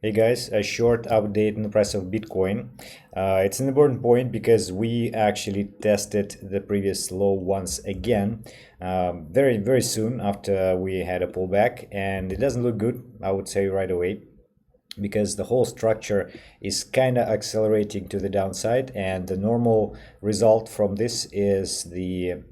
Hey guys, a short update on the price of Bitcoin. It's an important point because we actually tested the previous low once again, very soon after we had a pullback, and it doesn't look good, I would say right away, because the whole structure is kind of accelerating to the downside, and the normal result from this is the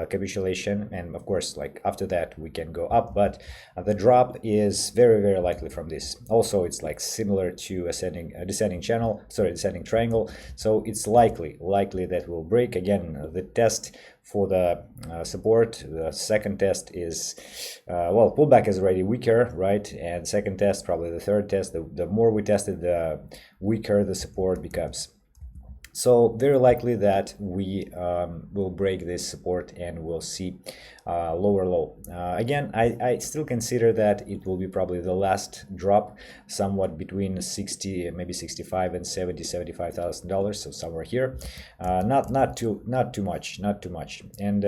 capitulation, and of course, like after that we can go up, but the drop is very likely from this. Also, it's like similar to descending channel, sorry, descending triangle, so it's likely that will break again. The test for the support, the second test is well, pullback is already weaker, right? And second test, probably the third test, the more we tested, the weaker the support becomes. So very likely that we will break this support and we'll see lower low. Again, I still consider that it will be probably the last drop, somewhat between 60, maybe 65 and 70, $75,000. So somewhere here, not too much, and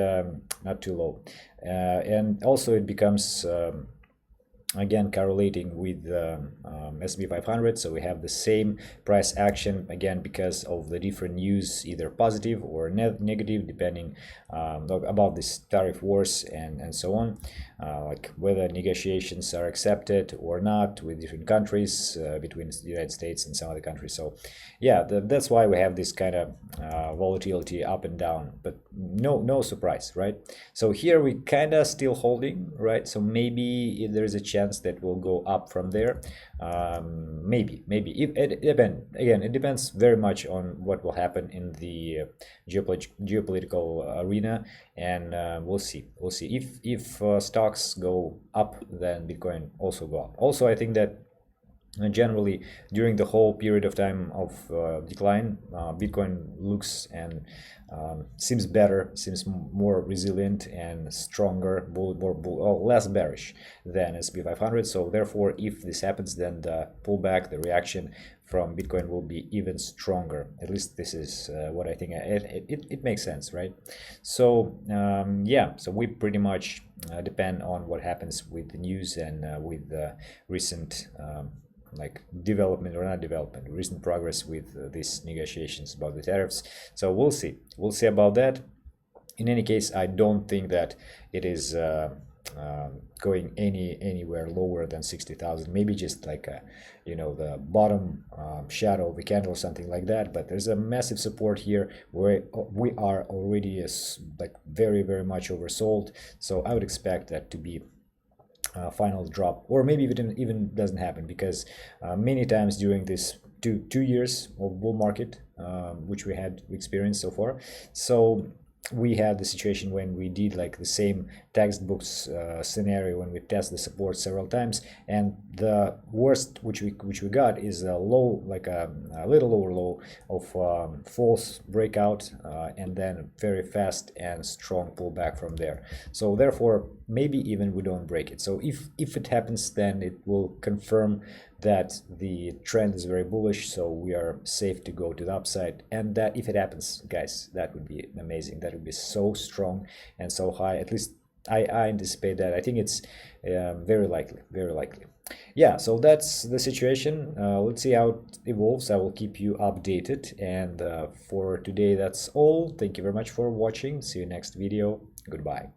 not too low. And also it becomes again correlating with the S&P 500, so we have the same price action again because of the different news, either positive or negative, depending about this tariff wars and so on, like whether negotiations are accepted or not with different countries, between the United States and some other countries. So yeah, that's why we have this kind of volatility up and down, but no surprise, right? So here we kind of still holding, right? So maybe if there is a chance that will go up from there, maybe if it depends very much on what will happen in the geopolitical arena, and we'll see if stocks go up, then Bitcoin also go up. Also, I think that generally during the whole period of time of decline, Bitcoin looks and seems better, seems more resilient and stronger, less bearish than S&P 500. So therefore, if this happens, then the pullback, the reaction from Bitcoin will be even stronger. At least this is what I think. It makes sense, right? So yeah, so we pretty much depend on what happens with the news and with the recent like development or not development, recent progress with these negotiations about the tariffs. So we'll see about that. In any case, I don't think that it is going anywhere lower than 60,000. Maybe just like a, the bottom shadow of the candle or something like that. But there's a massive support here where we are already like very much oversold. So I would expect that to be final drop, or maybe even doesn't happen, because many times during this two years of bull market, which we had experienced so far, so we had the situation when we did like the same textbooks scenario when we test the support several times, and the worst which we got is a low, like a little lower low of false breakout, and then very fast and strong pullback from there. So therefore, maybe even we don't break it. So if it happens, then it will confirm that the trend is very bullish, so we are safe to go to the upside. And that if it happens, guys, that would be amazing. That would be so strong and so high. At least I anticipate that. I think it's very likely. Yeah, so that's the situation. Let's see how it evolves. I will keep you updated, and for today that's all. Thank you very much for watching. See you next video. Goodbye.